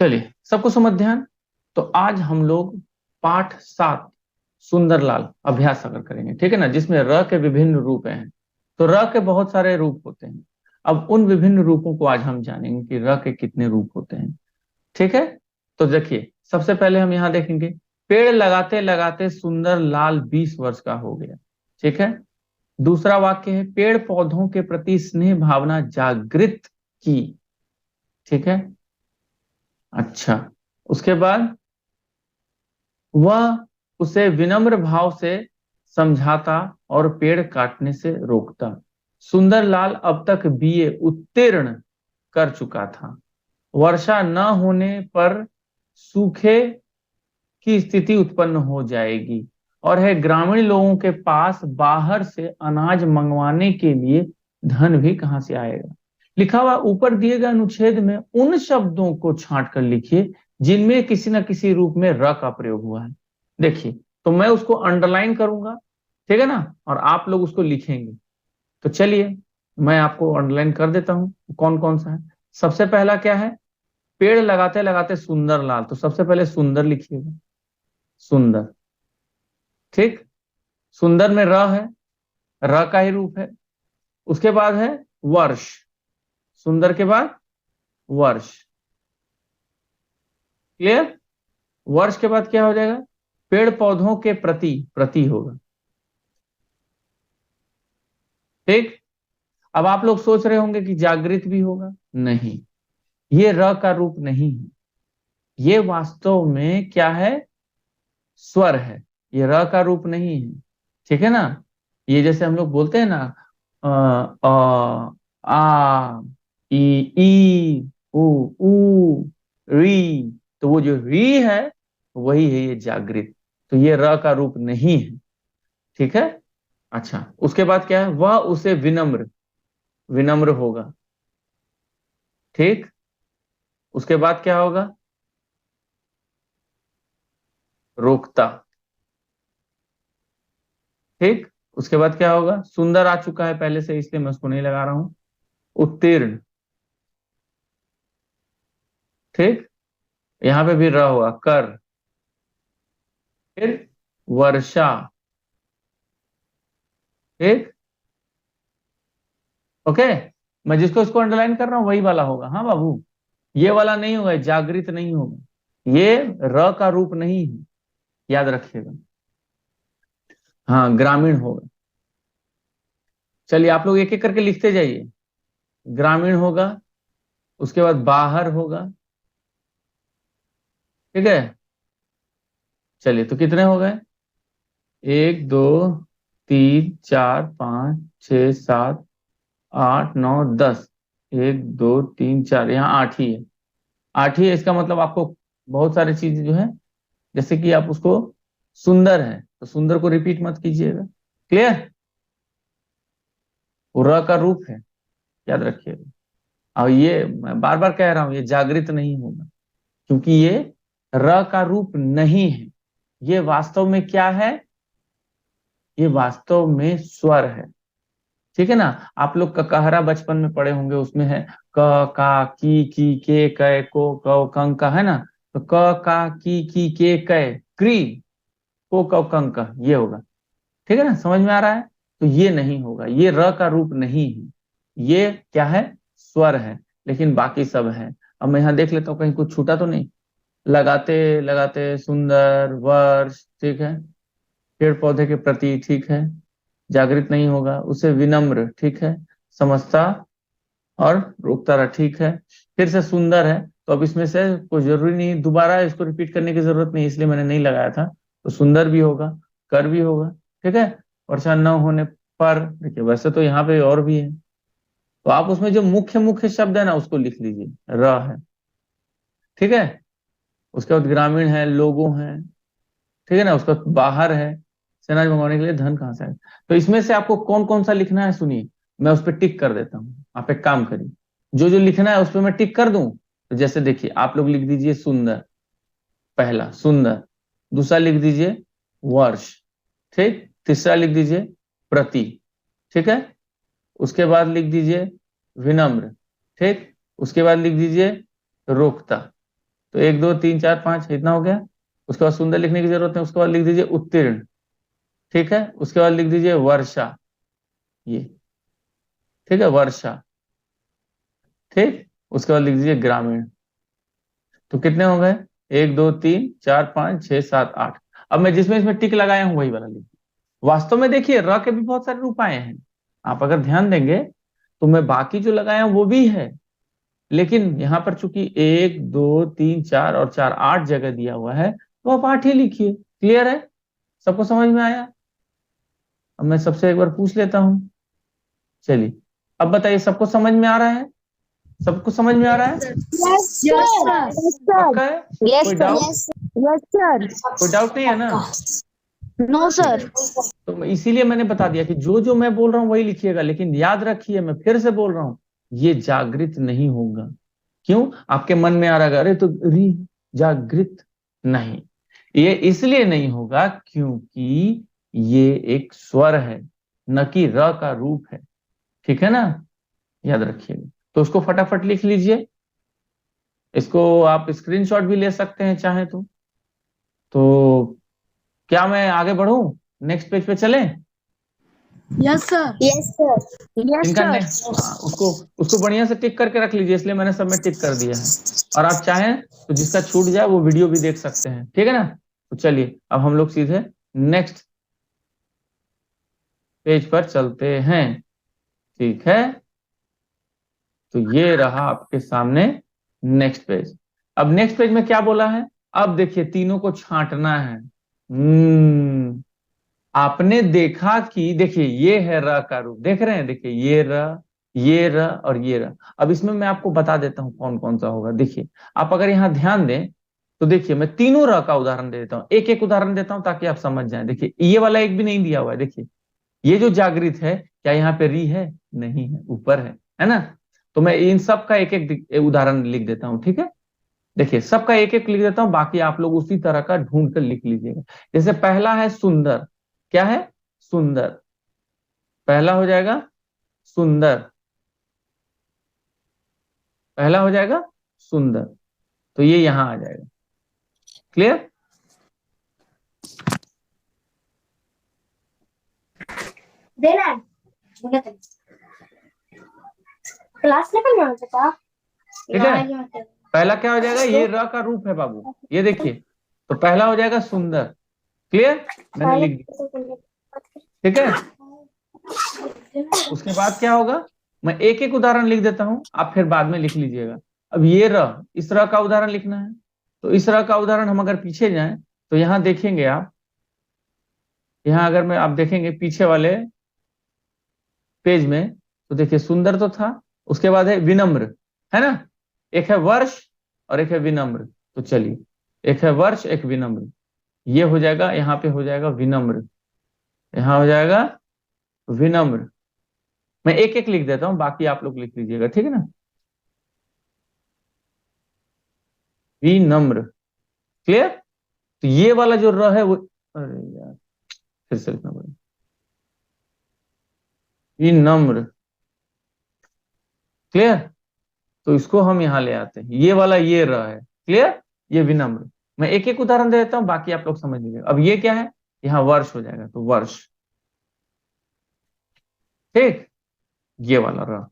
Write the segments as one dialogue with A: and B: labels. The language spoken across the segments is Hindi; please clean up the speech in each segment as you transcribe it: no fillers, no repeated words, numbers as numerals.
A: चलिए सबको समध्यान। तो आज हम लोग पाठ 7 सुंदरलाल अभ्यास अगर करेंगे, ठीक है ना, जिसमें र के विभिन्न रूप हैं। तो र के बहुत सारे रूप होते हैं। अब उन विभिन्न रूपों को आज हम जानेंगे कि र के कितने रूप होते हैं। ठीक है। तो देखिए सबसे पहले हम यहाँ देखेंगे, पेड़ लगाते लगाते सुंदर लाल 20 वर्ष का हो गया। ठीक है। दूसरा वाक्य है, पेड़ पौधों के प्रति स्नेह भावना जागृत की। ठीक है। अच्छा, उसके बाद वह उसे विनम्र भाव से समझाता और पेड़ काटने से रोकता। सुंदरलाल अब तक बीए उत्तीर्ण कर चुका था। वर्षा न होने पर सूखे की स्थिति उत्पन्न हो जाएगी और है ग्रामीण लोगों के पास बाहर से अनाज मंगवाने के लिए धन भी कहां से आएगा। लिखा हुआ ऊपर दिए गए अनुच्छेद में उन शब्दों को छांट कर लिखिए जिनमें किसी न किसी रूप में र का प्रयोग हुआ है। देखिए, तो मैं उसको अंडरलाइन करूंगा, ठीक है ना, और आप लोग उसको लिखेंगे। तो चलिए मैं आपको अंडरलाइन कर देता हूं कौन कौन सा है। सबसे पहला क्या है, पेड़ लगाते लगाते सुंदर लाल, तो सबसे पहले सुंदर लिखिएगा। सुंदर, ठीक। सुंदर में र है, र का ही रूप है। उसके बाद है वर्ष, सुंदर के बाद वर्ष। क्लियर। वर्ष के बाद क्या हो जाएगा, पेड़ पौधों के प्रति, प्रति होगा। ठीक। अब आप लोग सोच रहे होंगे कि जागृत भी होगा, नहीं, ये र का रूप नहीं है। ये वास्तव में क्या है, स्वर है। ये र का रूप नहीं है। ठीक है ना। ये जैसे हम लोग बोलते हैं ना, आ, ई ऊ री, तो वो जो री है वही है ये जागृत। तो ये र का रूप नहीं है। ठीक है। अच्छा, उसके बाद क्या है, वह उसे विनम्र, विनम्र होगा। ठीक। उसके बाद क्या होगा, रोकता। ठीक। उसके बाद क्या होगा, सुंदर आ चुका है पहले से इसलिए मैं उसको नहीं लगा रहा हूं। उत्तीर्ण। ठीक। यहां पे भी र हुआ, कर। फिर वर्षा। ठीक। ओके। मैं जिसको इसको अंडरलाइन कर रहा हूं वही वाला होगा, हाँ बाबू। ये वाला नहीं होगा, जागृत नहीं होगा, ये र का रूप नहीं है, याद रखिएगा। हाँ, ग्रामीण होगा। चलिए आप लोग एक एक करके लिखते जाइए। ग्रामीण होगा, उसके बाद बाहर होगा। ठीक है। चलिए तो कितने हो गए, 1 2 3 4 5 6 7 8 9 10। 1 2 3 4, यहाँ 8 ही है। 8 ही है, इसका मतलब आपको बहुत सारी चीजें जो है, जैसे कि आप उसको, सुंदर है तो सुंदर को रिपीट मत कीजिएगा। क्लियर। वो र का रूप है, याद रखिएगा। और ये मैं बार बार कह रहा हूं, ये जागृत नहीं होगा क्योंकि ये र का रूप नहीं है। ये वास्तव में क्या है, ये वास्तव में स्वर है। ठीक है ना। आप लोग ककहरा बचपन में पढ़े होंगे, उसमें है क का की के कै को कौ कंक का, है ना। तो क का की के कै क्री को कौ कंक का, ये होगा। ठीक है ना, समझ में आ रहा है। तो ये नहीं होगा, ये र का रूप नहीं है। ये क्या है, स्वर है। लेकिन बाकी सब है। अब मैं यहाँ देख लेता हूँ कहीं कुछ छूटा तो नहीं। लगाते लगाते सुंदर, वर्ष, ठीक है। पेड़ पौधे के प्रति, ठीक है। जागृत नहीं होगा, उसे विनम्र, ठीक है। समझता और रोकता रहा, ठीक है। फिर से सुंदर है, तो अब इसमें से कोई जरूरी नहीं, दोबारा इसको रिपीट करने की जरूरत नहीं, इसलिए मैंने नहीं लगाया था। तो सुंदर भी होगा, कर भी होगा। ठीक है। वर्षा न होने पर, देखिए वैसे तो यहाँ पे और भी है, तो आप उसमें जो मुख्य मुख्य शब्द है ना उसको लिख लीजिए, र है। ठीक है। उसके बाद ग्रामीण है, लोगों है, ठीक है ना। उसका बाहर है, सेना मंगवाने के लिए धन कहां से आएगा। तो इसमें से आपको कौन कौन सा लिखना है सुनिए, मैं उस पर टिक कर देता हूँ। आप एक काम करिए, जो जो लिखना है उस पर मैं टिक कर दूं। तो जैसे देखिए, आप लोग लिख दीजिए सुंदर, पहला सुंदर। दूसरा लिख दीजिए वर्ष। ठीक। तीसरा लिख दीजिए प्रति। ठीक है। उसके बाद लिख दीजिए विनम्र। ठीक। उसके बाद लिख दीजिए रोकता। तो 1 2 3 4 5 इतना हो गया। उसके बाद सुंदर लिखने की जरूरत है, उसके बाद लिख दीजिए उत्तीर्ण। ठीक है, उसके बाद लिख दीजिए वर्षा, ये ठीक है वर्षा। ठीक, उसके बाद लिख दीजिए ग्रामीण। तो कितने हो गए? 1 2 3 4 5 6 7 8। अब मैं जिसमें इसमें टिक लगाया हूं वही वाला लिख। वास्तव में देखिए र के भी बहुत सारे रूप आए हैं, आप अगर ध्यान देंगे तो मैं बाकी जो लगाया हूं वो भी है, लेकिन यहां पर चूंकि 1 2 3 4 और 4 8 जगह दिया हुआ है, तो आप 8 ही लिखिए। क्लियर है? सबको समझ में आया? अब मैं सबसे एक बार पूछ लेता हूं। चलिए, अब बताइए सबको समझ में आ रहा है? सबको समझ में आ रहा है?
B: Yes sir.
A: पक्का है? कोई डाउट?
B: Yes sir.
A: कोई डाउट नहीं है ना?
B: No sir.
A: तो इसीलिए मैंने बता दिया कि जो जो मैं बोल रहा हूं वही लिखिएगा, लेकिन याद रखिए मैं फिर से बोल रहा हूं, ये जागृत नहीं होगा। क्यों? आपके मन में आ रहा है अरे तो री जागृत नहीं, ये इसलिए नहीं होगा क्योंकि ये एक स्वर है, न कि र का रूप है। ठीक है ना? याद रखिएगा। तो उसको फटाफट लिख लीजिए। इसको आप स्क्रीनशॉट भी ले सकते हैं चाहे तो क्या मैं आगे बढ़ूं? नेक्स्ट पेज पे चलें?
B: Yes sir. Yes sir. Yes
A: इनका
B: सर।
A: उसको उसको बढ़िया से टिक करके रख लीजिए, इसलिए मैंने सब में टिक कर दिया है। और आप चाहें तो जिसका छूट जाए वो वीडियो भी देख सकते हैं। ठीक है ना? तो चलिए अब हम लोग सीधे नेक्स्ट पेज पर चलते हैं। ठीक है, तो ये रहा आपके सामने नेक्स्ट पेज। अब नेक्स्ट पेज में क्या बोला है? अब देखिए तीनों को छांटना है। आपने देखा कि देखिए ये है र का रूप, देख रहे हैं? देखिए ये र, ये र और ये र। अब इसमें मैं आपको बता देता हूं कौन कौन सा होगा। देखिए आप अगर यहां ध्यान दें तो देखिए मैं तीनों र का उदाहरण दे देता हूं, एक एक उदाहरण देता हूं ताकि आप समझ जाएं। देखिए ये वाला एक भी नहीं दिया हुआ है। देखिए ये जो जागृत है, क्या यहाँ पे री है? नहीं है, ऊपर है ना? तो मैं इन सब का एक एक उदाहरण लिख देता हूं। ठीक है, देखिए सबका एक एक लिख देता हूं, बाकी आप लोग उसी तरह का ढूंढ कर लिख लीजिएगा। जैसे पहला है सुंदर। क्या है? सुंदर। पहला हो जाएगा सुंदर, पहला हो जाएगा सुंदर। तो ये यहां आ जाएगा। क्लियर?
B: देना क्लास लेवल में होता था।
A: ठीक है, पहला क्या हो जाएगा? ये र का रूप है बाबू, ये देखिए। तो पहला हो जाएगा सुंदर। क्लियर? मैंने लिख दिया। ठीक है, उसके बाद क्या होगा? मैं एक एक उदाहरण लिख देता हूं, आप फिर बाद में लिख लीजिएगा। अब ये र, इस र का उदाहरण लिखना है। तो इस र का उदाहरण हम अगर पीछे जाएं तो यहां देखेंगे आप, यहां अगर मैं आप देखेंगे पीछे वाले पेज में, तो देखिए सुंदर तो था, उसके बाद है विनम्र, है ना? एक है वर्ष और एक है विनम्र। तो चलिए, एक है वर्ष एक विनम्र, ये हो जाएगा, यहाँ पे हो जाएगा विनम्र, यहाँ हो जाएगा विनम्र। मैं एक एक लिख देता हूं, बाकी आप लोग लिख लीजिएगा। ठीक है ना? विनम्र। क्लियर? तो ये वाला जो र है वो, अरे यार फिर से लिखना पड़ेगा, विनम्र। क्लियर? तो इसको हम यहां ले आते हैं, ये वाला ये र है। क्लियर? ये विनम्र। मैं एक एक उदाहरण दे देता हूं, बाकी आप लोग समझ लीजिएगा। अब ये क्या है? यहाँ वर्ष हो जाएगा, तो वर्ष। ठीक, ये वाला र।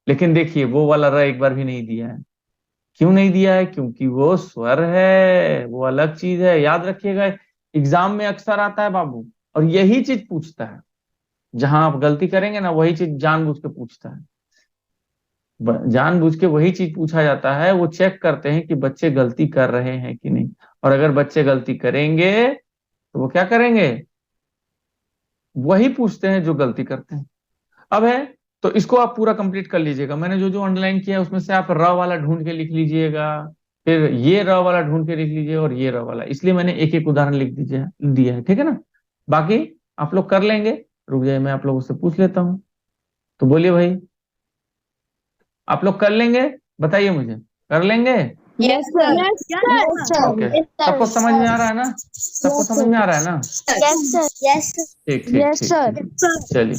A: लेकिन देखिए वो वाला र एक बार भी नहीं दिया है। क्यों नहीं दिया है? क्योंकि वो स्वर है, वो अलग चीज है। याद रखिएगा, एग्जाम में अक्सर आता है बाबू, और यही चीज पूछता है। जहां आप गलती करेंगे ना, वही चीज जानबूझ के पूछता है। जानबूझ के वही चीज पूछा जाता है। वो चेक करते हैं कि बच्चे गलती कर रहे हैं कि नहीं, और अगर बच्चे गलती करेंगे तो वो क्या करेंगे? वही पूछते हैं जो गलती करते हैं। अब है, तो इसको आप पूरा कंप्लीट कर लीजिएगा। मैंने जो जो अंडरलाइन किया है उसमें से आप र वाला ढूंढ के लिख लीजिएगा, फिर ये र वाला ढूंढ के लिख लीजिए, और ये र वाला। इसलिए मैंने एक एक उदाहरण लिख दीजिए दिया है। ठीक है ना? बाकी आप लोग कर लेंगे। रुक जाइए, मैं आप लोगों से पूछ लेता हूँ। तो बोलिए भाई, आप लोग कर लेंगे? बताइए मुझे, कर लेंगे?
B: Yes sir.
A: ओके, सबको समझ में आ रहा है ना? सबको समझ में आ रहा है ना?
B: Yes sir. यस
A: ठीक ठीक
B: यस
A: ठीक
B: सर।
A: ठीक। चलिए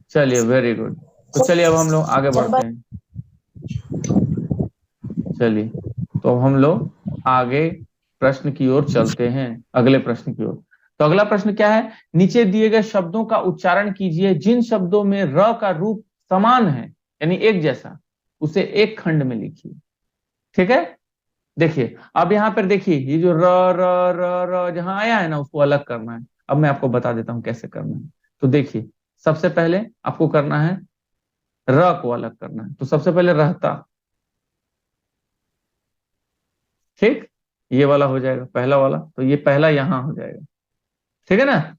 A: चलिए, वेरी गुड। तो चलिए अब हम लोग आगे बढ़ते हैं। चलिए, तो अब हम लोग आगे प्रश्न की ओर चलते हैं, अगले प्रश्न की ओर। तो अगला प्रश्न क्या है, नीचे दिए गए शब्दों का उच्चारण कीजिए जिन शब्दों में र का रूप समान है, यानी एक जैसा, उसे एक खंड में लिखिए। ठीक है, देखिए अब यहां पर देखिए, ये जो र र र र जहां आया है ना, उसको अलग करना है। अब मैं आपको बता देता हूं कैसे करना है। तो देखिए, सबसे पहले आपको करना है, र को अलग करना है। तो सबसे पहले रहता, ठीक, ये वाला हो जाएगा पहला वाला, तो ये पहला यहां हो जाएगा। ठीक है ना।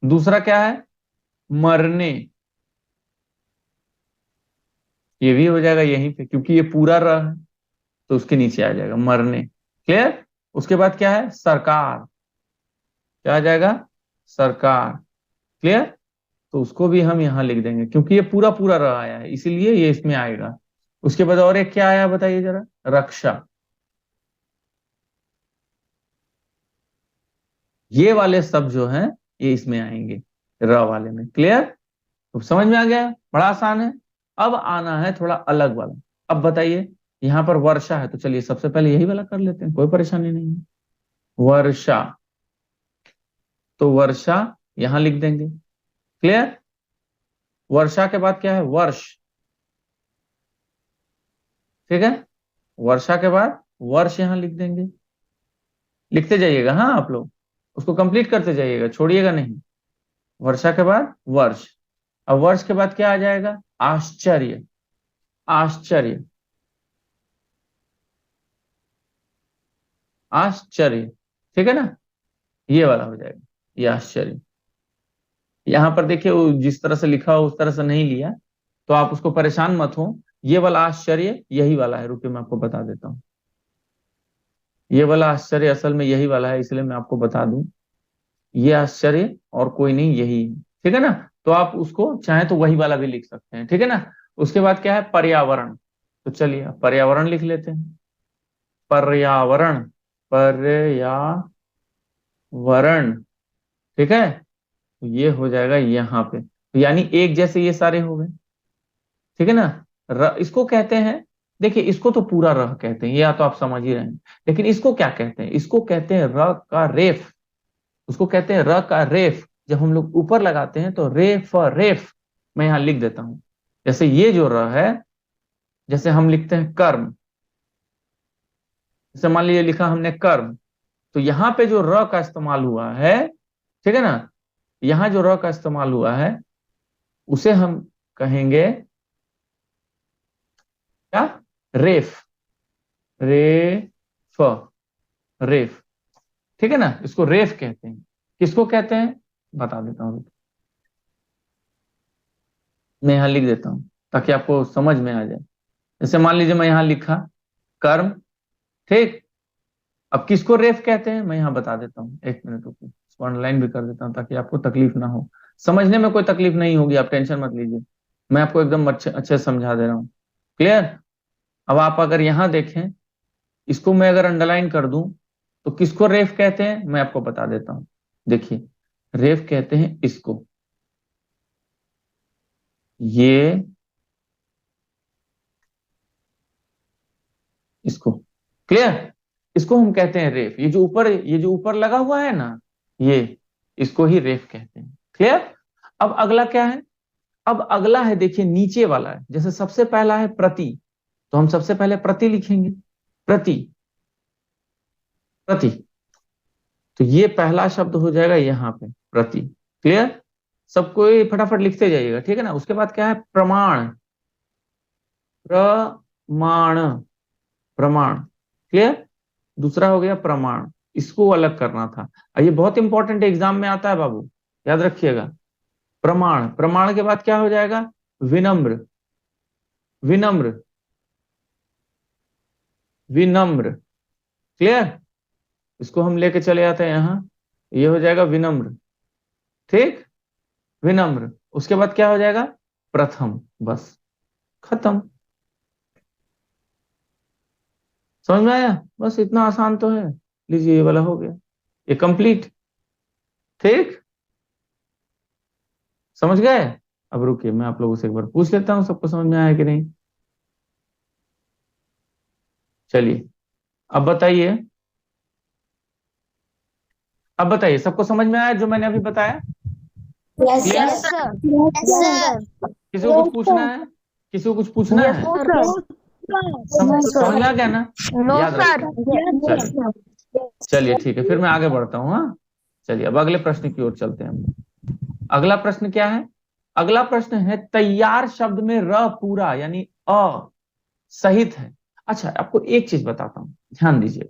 A: दूसरा क्या है, मरने, ये भी हो जाएगा यहीं पे, क्योंकि ये पूरा र है, तो उसके नीचे आ जाएगा मरने। क्लियर। उसके बाद क्या है, सरकार, क्या आ जाएगा, सरकार। क्लियर। तो उसको भी हम यहां लिख देंगे, क्योंकि ये पूरा पूरा र आया है, इसीलिए ये इसमें आएगा। उसके बाद और एक क्या आया बताइए जरा, रक्षा। ये वाले सब जो हैं, ये इसमें आएंगे, र वाले में। क्लियर। तो समझ में आ गया, बड़ा आसान है। अब आना है थोड़ा अलग वाला। अब बताइए, यहां पर वर्षा है, तो चलिए सबसे पहले यही वाला कर लेते हैं, कोई परेशानी नहीं है। वर्षा, तो वर्षा यहां लिख देंगे। क्लियर। वर्षा के बाद क्या है, वर्ष। ठीक है, वर्षा के बाद वर्ष यहां लिख देंगे। लिखते जाइएगा, हाँ आप लोग उसको कंप्लीट करते जाइएगा, छोड़िएगा नहीं। वर्षा के बाद वर्ष। अब वर्ष के बाद क्या आ जाएगा, आश्चर्य, आश्चर्य, आश्चर्य। ठीक है ना, ये वाला हो जाएगा, ये आश्चर्य। यहां पर देखिए, वो जिस तरह से लिखा हो उस तरह से नहीं लिया, तो आप उसको परेशान मत हो। ये वाला आश्चर्य यही वाला है, रुकिए मैं आपको बता देता हूँ। ये वाला आश्चर्य असल में यही वाला है, इसलिए मैं आपको बता दूं, ये आश्चर्य और कोई नहीं, यही है। ठीक है ना। तो आप उसको चाहे तो वही वाला भी लिख सकते हैं। ठीक है ना। उसके बाद क्या है, पर्यावरण। तो चलिए पर्यावरण लिख लेते हैं। पर्यावरण, पर्यावरण। ठीक है, तो ये हो जाएगा यहाँ पे, तो यानी एक जैसे ये सारे हो गए। ठीक है ना। इसको कहते हैं, देखिए इसको तो पूरा रह कहते हैं, या तो आप समझ ही रहे हैं। लेकिन इसको क्या कहते हैं, इसको कहते हैं र का रेफ। उसको कहते हैं र का रेफ। जब हम लोग ऊपर लगाते हैं तो रेफ, रेफ मैं यहां लिख देता हूं। जैसे ये जो र है, जैसे हम लिखते हैं कर्म, जैसे मान लीजिए लिखा हमने कर्म, तो यहां पे जो र का इस्तेमाल हुआ है, ठीक है ना, यहां जो र का इस्तेमाल हुआ है, उसे हम कहेंगे क्या, रेफ, रेफ, रेफ। ठीक है ना, इसको रेफ कहते हैं। किसको कहते हैं बता देता हूं, मैं यहां लिख देता हूं ताकि आपको समझ में आ जाए। जैसे मान लीजिए मैं यहां लिखा कर्म, ठीक। अब किसको रेफ कहते हैं मैं यहां बता देता हूँ, एक मिनट रुकिए, इसको अंडरलाइन भी कर देता हूँ ताकि आपको तकलीफ ना हो। समझने में कोई तकलीफ नहीं होगी, आप टेंशन मत लीजिए, मैं आपको एकदम अच्छे अच्छे से समझा दे रहा हूँ। क्लियर। अब आप अगर यहां देखें, इसको मैं अगर अंडरलाइन कर दूं, तो किसको रेफ कहते हैं मैं आपको बता देता हूं। देखिए, रेफ कहते हैं इसको, ये, इसको। क्लियर। इसको हम कहते हैं रेफ, ये जो ऊपर लगा हुआ है ना, ये, इसको ही रेफ कहते हैं। क्लियर। अब अगला क्या है, अब अगला है देखिए नीचे वाला है, जैसे सबसे पहला है प्रति, तो हम सबसे पहले प्रति लिखेंगे, प्रति, प्रति। तो ये पहला शब्द हो जाएगा यहां पे, प्रति। क्लियर। सबको ये फटाफट लिखते जाइएगा, ठीक है ना। उसके बाद क्या है, प्रमाण, प्रमाण, प्रमाण। क्लियर। दूसरा हो गया प्रमाण, इसको अलग करना था, और ये बहुत इंपॉर्टेंट एग्जाम में आता है बाबू, याद रखिएगा। प्रमाण, प्रमाण के बाद क्या हो जाएगा, विनम्र, विनम्र, विनम्र। क्लियर। इसको हम लेके चले आते हैं यहां, ये हो जाएगा विनम्र। ठीक, विनम्र। उसके बाद क्या हो जाएगा, प्रथम, बस, खत्म। समझ में आया, बस इतना आसान तो है। लीजिए ये वाला हो गया, ये कंप्लीट। ठीक, समझ गए। अब रुकिए, मैं आप लोगों से एक बार पूछ लेता हूँ, सबको समझ में आया कि नहीं। चलिए अब बताइए, अब बताइए, सबको समझ में आया जो मैंने अभी बताया?
B: Yes
A: clear?
B: Sir. Yes sir.
A: किसी को कुछ पूछना है? किसी को कुछ पूछना है? समझ में आ गया ना?
B: नो
A: याद
B: सर।
A: रखिए। चलिए चलिए ठीक है, फिर मैं आगे बढ़ता हूँ। हाँ, चलिए अब अगले प्रश्न की ओर चलते हैं हम। अगला प्रश्न क्या है? अगला प्रश्न है, तैयार शब्द में र पूरा यानी अ सहित है। अच्छा, आपको एक चीज बताता हूँ, ध्यान दीजिए।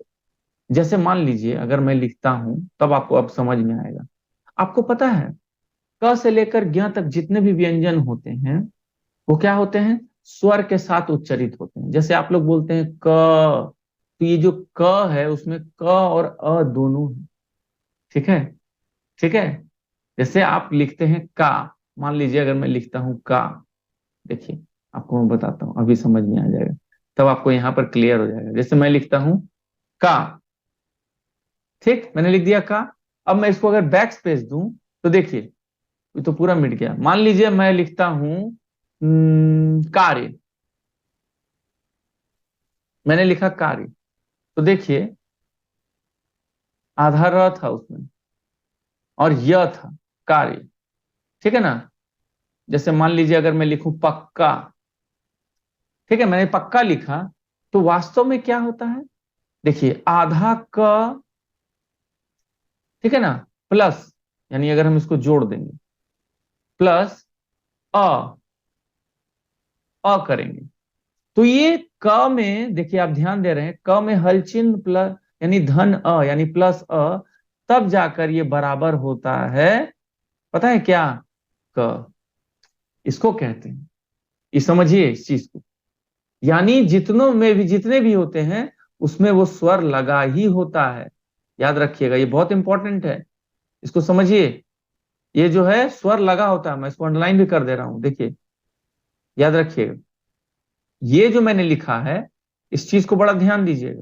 A: जैसे मान लीजिए अगर मैं लिखता हूं, तब आपको अब समझ में आएगा। आपको पता है, क से लेकर ज्ञ तक जितने भी व्यंजन होते हैं वो क्या होते हैं? स्वर के साथ उच्चरित होते हैं। जैसे आप लोग बोलते हैं क, तो ये जो क है उसमें क और अ दोनों है। ठीक है? ठीक है। जैसे आप लिखते हैं का, मान लीजिए अगर मैं लिखता हूं का, देखिए आपको मैं बताता हूं, अभी समझ में आ जाएगा, तब आपको यहां पर क्लियर हो जाएगा। जैसे मैं लिखता हूं का, ठीक, मैंने लिख दिया का। अब मैं इसको अगर बैक स्पेस दूं तो देखिए ये तो पूरा मिट गया। मान लीजिए मैं लिखता हूं कार्य, मैंने लिखा कार्य, तो देखिए आधा र था उसमें और य था, कार्य। ठीक है ना? जैसे मान लीजिए अगर मैं लिखूं पक्का, ठीक है, मैंने पक्का लिखा, तो वास्तव में क्या होता है? देखिए आधा क, ठीक है ना, प्लस, यानी अगर हम इसको जोड़ देंगे, प्लस अ, करेंगे, तो ये क में देखिए आप ध्यान दे रहे हैं, क में हल चिन्ह प्लस यानी धन अ यानी प्लस अ, तब जाकर ये बराबर होता है, पता है क्या? क, इसको कहते हैं, ये समझिए इस चीज को। यानी जितनों में भी जितने भी होते हैं उसमें वो स्वर लगा ही होता है। याद रखिएगा, ये बहुत इंपॉर्टेंट है, इसको समझिए। ये जो है स्वर लगा होता है, मैं इसको अंडरलाइन भी कर दे रहा हूं, देखिए याद रखिएगा। ये जो मैंने लिखा है, इस चीज को बड़ा ध्यान दीजिएगा।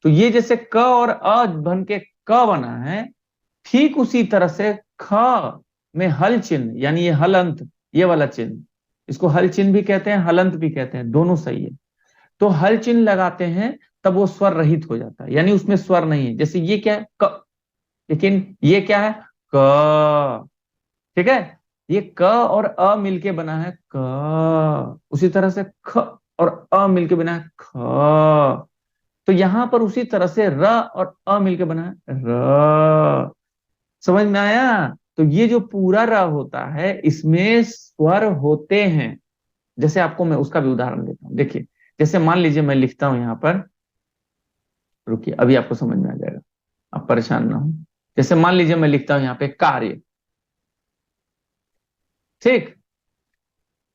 A: तो ये जैसे क और अ बन के क बना है, ठीक उसी तरह से ख में हल चिन्ह यानी ये हलंत, ये वाला चिन्ह, इसको हल चिन्ह भी कहते हैं, हलंत भी कहते हैं, दोनों सही है। तो हल चिन्ह लगाते हैं तब वो स्वर रहित हो जाता है, यानी उसमें स्वर नहीं है। जैसे ये क्या है? क, लेकिन ये क्या है? क। ठीक है? ये क और अ मिलके बना है क, उसी तरह से ख और अ मिलके बना है ख। तो यहां पर उसी तरह से र और अ मिलके बना है र। समझ में आया? तो ये जो पूरा र होता है इसमें स्वर होते हैं। जैसे आपको मैं उसका भी उदाहरण देता हूं, देखिए जैसे मान लीजिए मैं लिखता हूं यहां पर, रुकिए अभी आपको समझ में आ जाएगा, आप परेशान ना हो। जैसे मान लीजिए मैं लिखता हूं यहां पे कार्य, ठीक,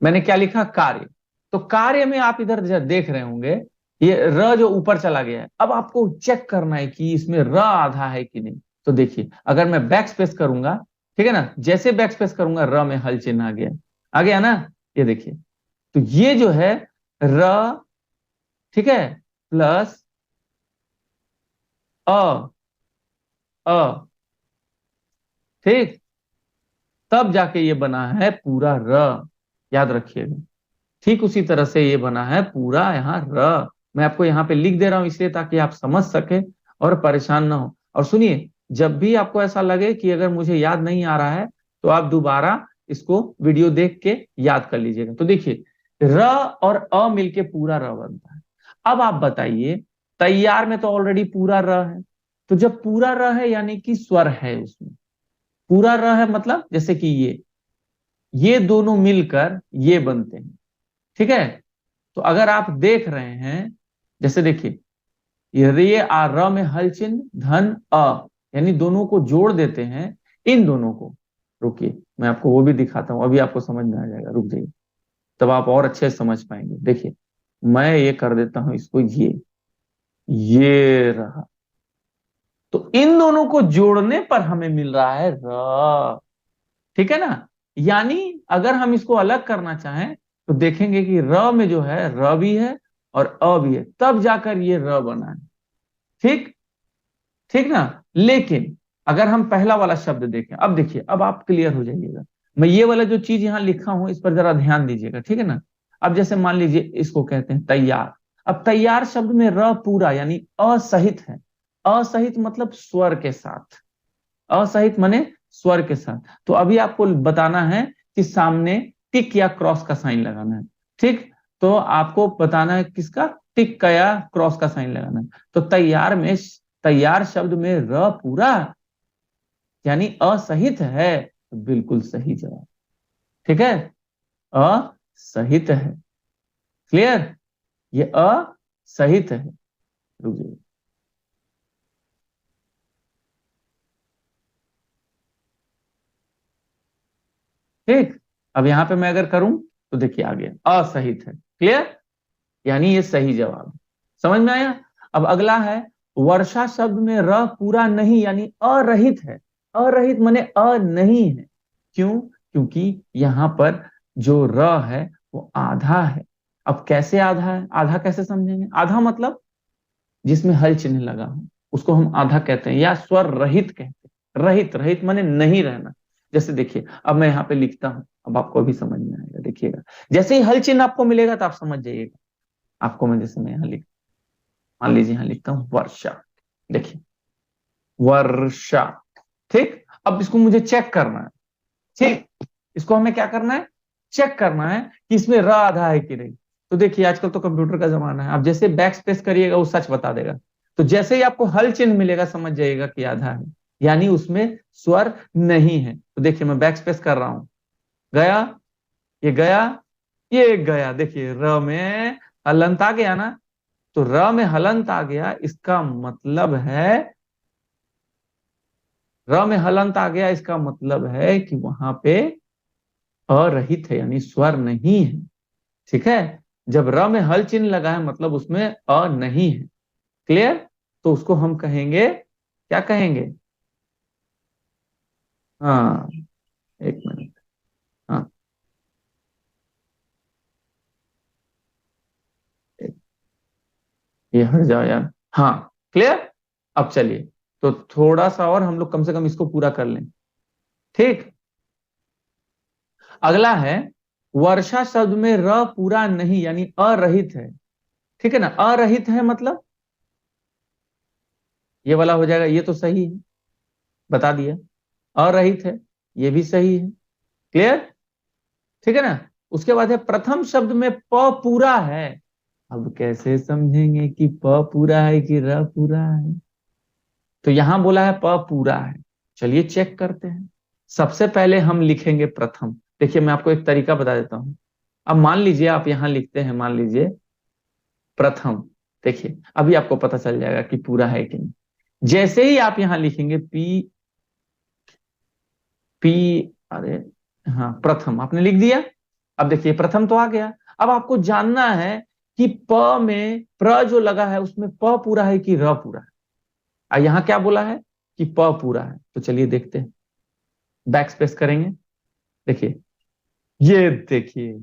A: मैंने क्या लिखा? कार्य। तो कार्य में आप इधर देख रहे होंगे ये र जो ऊपर चला गया है, अब आपको चेक करना है कि इसमें र आधा है कि नहीं। तो देखिए अगर मैं बैक स्पेस करूंगा, ठीक है ना, जैसे बैक स्पेस करूंगा र में हल चिन्ह आ गया, आ गया ना? ये देखिए, तो ये जो है र, ठीक है, प्लस अ, अ, ठीक, तब जाके ये बना है पूरा र। याद रखिएगा, ठीक उसी तरह से ये बना है पूरा यहाँ र। मैं आपको यहाँ पे लिख दे रहा हूं इसलिए ताकि आप समझ सके और परेशान ना हो। और सुनिए, जब भी आपको ऐसा लगे कि अगर मुझे याद नहीं आ रहा है, तो आप दोबारा इसको वीडियो देख के याद कर लीजिएगा। तो देखिए र और अ मिलके पूरा र बनता है। अब आप बताइए, तैयार में तो ऑलरेडी पूरा र है, तो जब पूरा र है यानी कि स्वर है उसमें। पूरा र है मतलब जैसे कि ये दोनों मिलकर ये बनते हैं। ठीक है? तो अगर आप देख रहे हैं, जैसे देखिए ये आ र में हल चिन्ह धन अ, यानी दोनों को जोड़ देते हैं, इन दोनों को। रुकिए मैं आपको वो भी दिखाता हूं, अभी आपको समझ में आ जाएगा, रुक जाइए, तब आप और अच्छे से समझ पाएंगे। देखिए मैं ये कर देता हूं इसको, ये रहा, तो इन दोनों को जोड़ने पर हमें मिल रहा है र। ठीक है ना? यानी अगर हम इसको अलग करना चाहें तो देखेंगे कि र में जो है र भी है और अ भी है, तब जाकर ये र बना है। ठीक, ठीक ना? लेकिन अगर हम पहला वाला शब्द देखें, अब देखिए, अब आप क्लियर हो जाइएगा। मैं ये वाला जो चीज यहां लिखा हूं इस पर जरा ध्यान दीजिएगा, ठीक है ना? अब जैसे मान लीजिए इसको कहते हैं तैयार। अब तैयार शब्द में र पूरा यानी असहित है। असहित मतलब स्वर के साथ। असहित माने स्वर के साथ। तो अभी आपको बताना है कि सामने टिक या क्रॉस का साइन लगाना है। ठीक, तो आपको बताना है किसका, टिक का या क्रॉस का साइन लगाना है। तो तैयार शब्द में र पूरा यानी असहित है, तो बिल्कुल सही जवाब। ठीक है, असहित है। क्लियर, ये असहित है। रुक जाइए, ठीक। अब यहां पे मैं अगर करूं तो देखिए आ गया असहित है। क्लियर, यानी ये सही जवाब है। समझ में आया। अब अगला है, वर्षा शब्द में र पूरा नहीं यानी अरहित है। अरहित माने अ नहीं है। क्यों, क्योंकि यहां पर जो र है वो आधा है। अब कैसे आधा है, आधा कैसे समझेंगे। आधा मतलब जिसमें हल चिन्ह लगा हो उसको हम आधा कहते हैं, या स्वर रहित कहते हैं। रहित, रहित माने नहीं रहना। जैसे देखिए, अब मैं यहाँ पे लिखता हूं, अब आपको अभी समझ में आएगा, देखिएगा। जैसे ही हल चिन्ह आपको मिलेगा तो आप समझ जाइएगा। आपको मैं जैसे मैं यहाँ लिख, मान लीजिए यहाँ लिखता हूं वर्षा, देखिए वर्षा। ठीक, अब इसको मुझे चेक करना है। ठीक, इसको हमें क्या करना है, चेक करना है कि इसमें र आधा है कि नहीं। तो देखिए आजकल तो कंप्यूटर का जमाना है, आप जैसे बैक स्पेस करिएगा वो सच बता देगा। तो जैसे ही आपको हल चिन्ह मिलेगा समझ जाइएगा कि आधा है, यानी उसमें स्वर नहीं है। तो देखिए मैं बैक स्पेस कर रहा हूं, गया, ये गया, ये गया। देखिए र में हलंत आ गया ना, तो र में हलंत आ गया, इसका मतलब है, र में हलंत आ गया इसका मतलब है कि वहां पे अरहित है, यानी स्वर नहीं है। ठीक है, जब र में हल चिन्ह लगा है मतलब उसमें अ नहीं है। क्लियर, तो उसको हम कहेंगे, क्या कहेंगे, हाँ, एक मिनट, हाँ, ये हट जाओ यार। हाँ, क्लियर। अब चलिए, तो थोड़ा सा और हम लोग कम से कम इसको पूरा कर लें। ठीक, अगला है, वर्षा शब्द में र पूरा नहीं यानी अरहित है। ठीक है ना, अरहित है मतलब ये वाला हो जाएगा, ये तो सही है, बता दिया। अरहित है, ये भी सही है। क्लियर, ठीक है ना। उसके बाद है, प्रथम शब्द में प पूरा है। अब कैसे समझेंगे कि प पूरा है कि र पूरा है। तो यहां बोला है प पूरा है, चलिए चेक करते हैं। सबसे पहले हम लिखेंगे प्रथम। देखिए मैं आपको एक तरीका बता देता हूं। अब मान लीजिए आप यहां लिखते हैं, मान लीजिए प्रथम। देखिए अभी आपको पता चल जाएगा कि पूरा है कि नहीं। जैसे ही आप यहां लिखेंगे पी, पी, अरे हाँ, प्रथम आपने लिख दिया। अब देखिए प्रथम तो आ गया। अब आपको जानना है कि प में प्र जो लगा है उसमें प पूरा है कि र पूरा है। यहां क्या बोला है कि प पूरा है, तो चलिए देखते हैं, बैक स्पेस करेंगे। देखिए, ये देखिए,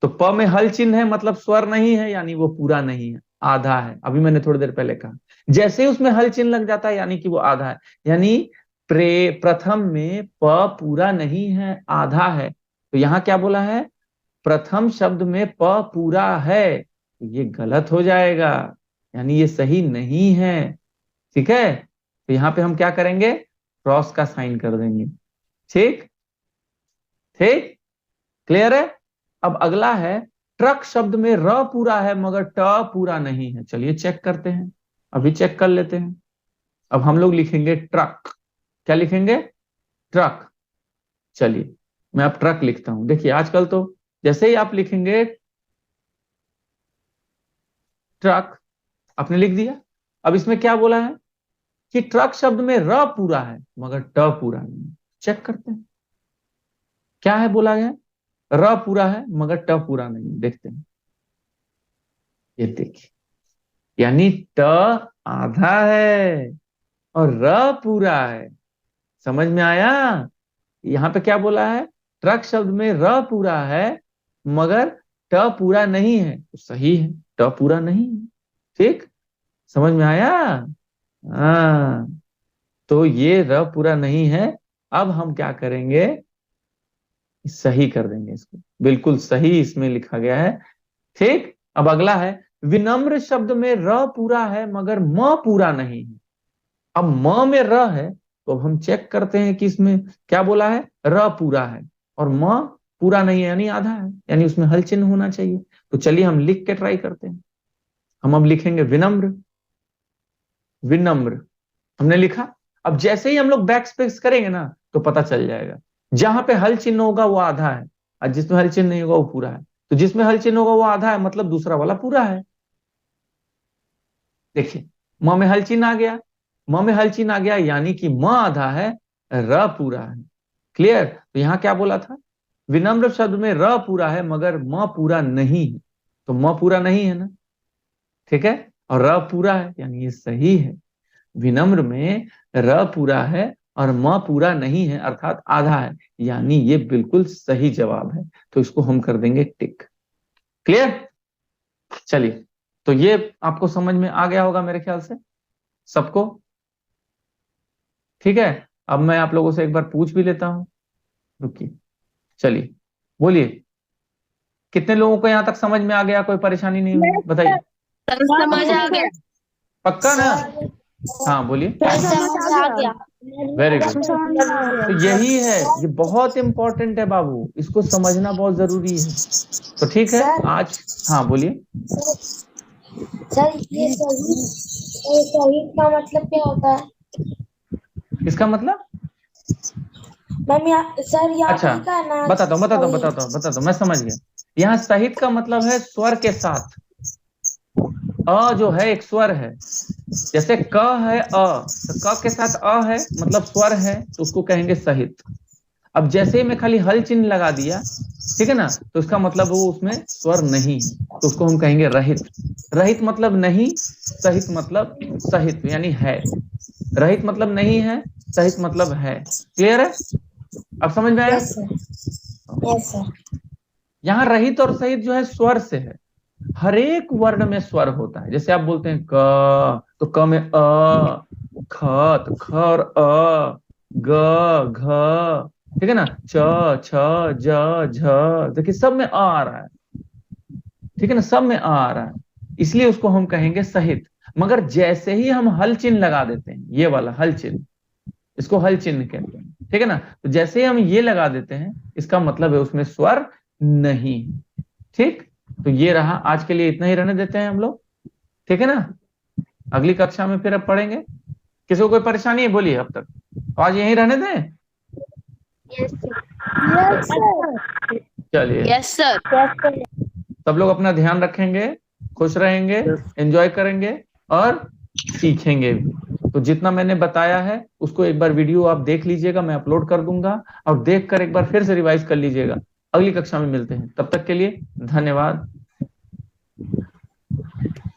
A: तो प में हल चिन्ह है मतलब स्वर नहीं है, यानी वो पूरा नहीं है, आधा है। अभी मैंने थोड़ी देर पहले कहा, जैसे ही उसमें हल चिन्ह लग जाता है यानी कि वो आधा है। यानी प्रथम में प पूरा नहीं है, आधा है। तो यहां क्या बोला है, प्रथम शब्द में प पूरा है, तो ये गलत हो जाएगा, यानी ये सही नहीं है। ठीक है, तो यहां पे हम क्या करेंगे, क्रॉस का साइन कर देंगे। ठीक, ठीक, क्लियर है। अब अगला है, ट्रक शब्द में र पूरा है मगर ट पूरा नहीं है। चलिए चेक करते हैं, अभी चेक कर लेते हैं। अब हम लोग लिखेंगे ट्रक। क्या लिखेंगे, ट्रक। चलिए मैं अब ट्रक लिखता हूं। देखिए आजकल तो जैसे ही आप लिखेंगे ट्रक, आपने लिख दिया। अब इसमें क्या बोला है कि ट्रक शब्द में र पूरा है मगर ट पूरा नहीं। चेक करते हैं क्या है बोला गया, र पूरा है मगर ट पूरा नहीं। देखते हैं, ये देखिए, यानी ट आधा है और र पूरा है। समझ में आया। यहां पे क्या बोला है, ट्रक शब्द में र पूरा है मगर ट पूरा नहीं है, तो सही है, ट पूरा नहीं है। ठीक, समझ में आया। हाँ, तो ये र पूरा नहीं है। अब हम क्या करेंगे, सही कर देंगे इसको, बिल्कुल सही इसमें लिखा गया है। ठीक, अब अगला है, विनम्र शब्द में र पूरा है मगर म पूरा नहीं है। अब म में र है तो अब हम चेक करते हैं कि इसमें क्या बोला है, र पूरा है और म पूरा नहीं है यानी आधा है, यानी उसमें हल चिन्ह होना चाहिए। तो चलिए हम लिख के ट्राई करते हैं। हम अब लिखेंगे विनम्र, विनम्र हमने लिखा। अब जैसे ही हम लोग बैक स्पेस करेंगे ना तो पता चल जाएगा, जहां पे हल चिन्ह होगा वो आधा है और जिसमें हल चिन्ह नहीं होगा वो पूरा है। तो जिसमें हल चिन्ह होगा वो आधा है, मतलब दूसरा वाला पूरा है। देखिए म में हल चिन्ह आ गया, म में हल चिन्ह आ गया यानी कि म आधा है, र पूरा है। क्लियर? तो यहां क्या बोला था, विनम्र शब्द में र पूरा है मगर म पूरा नहीं है, तो म पूरा नहीं है ना, ठीक है, और र पूरा है यानी ये सही है। विनम्र में र पूरा है और म पूरा नहीं है अर्थात आधा है, यानी ये बिल्कुल सही जवाब है। तो इसको हम कर देंगे टिक। क्लियर? चलिए, तो ये आपको समझ में आ गया होगा मेरे ख्याल से सबको। ठीक है, अब मैं आप लोगों से एक बार पूछ भी लेता हूं, रुकिए। चलिए बोलिए, कितने लोगों को यहां तक समझ में आ गया, कोई परेशानी नहीं हुई, बताइए।
B: समझ आ गया।
A: पक्का ना? हाँ बोलिए।
B: समझ आ गया।
A: Very good. तो यही है, ये बहुत इंपॉर्टेंट है बाबू, इसको समझना बहुत जरूरी है। तो ठीक है आज, हाँ बोलिए।
B: सर ये सही का मतलब क्या होता है?
A: इसका मतलब,
B: मैम सर यहाँ
A: अच्छा
B: पे लिखा है ना
A: बताता हूँ, मैं समझ गया। यहाँ सहित का मतलब है स्वर के साथ। अ जो है एक स्वर है, जैसे क है अ, तो क के साथ अ है मतलब स्वर है, तो उसको कहेंगे सहित। अब जैसे ही मैं खाली हल चिन्ह लगा दिया, ठीक है ना, तो इसका मतलब वो उसमें स्वर नहीं है, तो उसको हम कहेंगे रहित। रहित मतलब नहीं, सहित मतलब सहित यानी है। रहित मतलब नहीं है, सहित मतलब है। क्लियर है? अब समझ में आया?
B: Yes sir, yes sir.
A: यहाँ रहित और सहित जो है स्वर से है, हर एक वर्ण में स्वर होता है। जैसे आप बोलते हैं क, तो क में अ, ख तो ख और अ, ग घ, ठीक है ना, च छ ज झ, देखिए सब में आ रहा है, ठीक है ना, सब में आ रहा है, इसलिए उसको हम कहेंगे सहित। मगर जैसे ही हम हल चिन्ह लगा देते हैं, ये वाला हल चिन्ह, इसको हल चिन्ह कहते हैं, ठीक है ना, तो जैसे ही हम ये लगा देते हैं, इसका मतलब है उसमें स्वर नहीं है। ठीक, तो ये रहा, आज के लिए इतना ही रहने देते हैं हम लोग, ठीक है ना। अगली कक्षा में फिर अब पढ़ेंगे। किसी को कोई परेशानी है बोलिए अब तक, तो आज यहीं रहने दें। चलिए,
B: यस सर।
A: सब लोग अपना ध्यान रखेंगे, खुश रहेंगे, एंजॉय करेंगे और सीखेंगे भी। तो जितना मैंने बताया है उसको एक बार वीडियो आप देख लीजिएगा, मैं अपलोड कर दूंगा, और देखकर एक बार फिर से रिवाइज कर लीजिएगा। अगली कक्षा में मिलते हैं, तब तक के लिए धन्यवाद।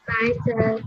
B: Bye sir.